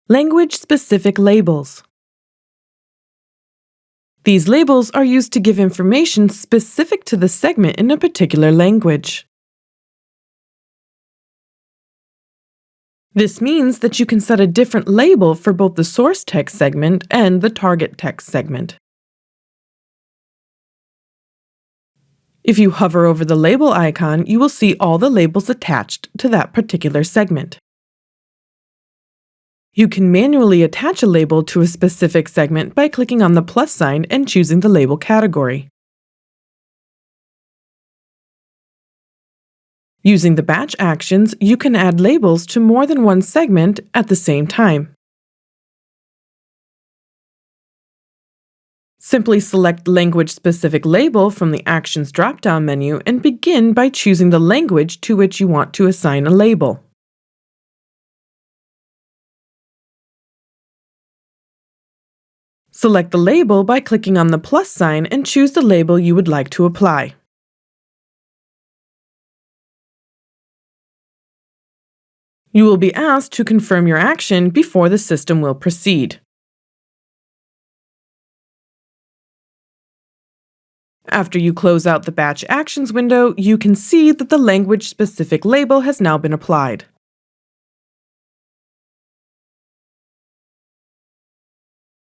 Language-specific labels. These labels are used to give information specific to the segment in a particular language. This means that you can set a different label for both the source text segment and the target text segment. If you hover over the label icon, you will see all the labels attached to that particular segment. You can manually attach a label to a specific segment by clicking on the plus sign and choosing the label category. Using the batch actions, you can add labels to more than one segment at the same time. Simply select Language-Specific Label from the Actions drop-down menu and begin by choosing the language to which you want to assign a label. Select the label by clicking on the plus sign and choose the label you would like to apply. You will be asked to confirm your action before the system will proceed. After you close out the Batch Actions window, you can see that the language-specific label has now been applied.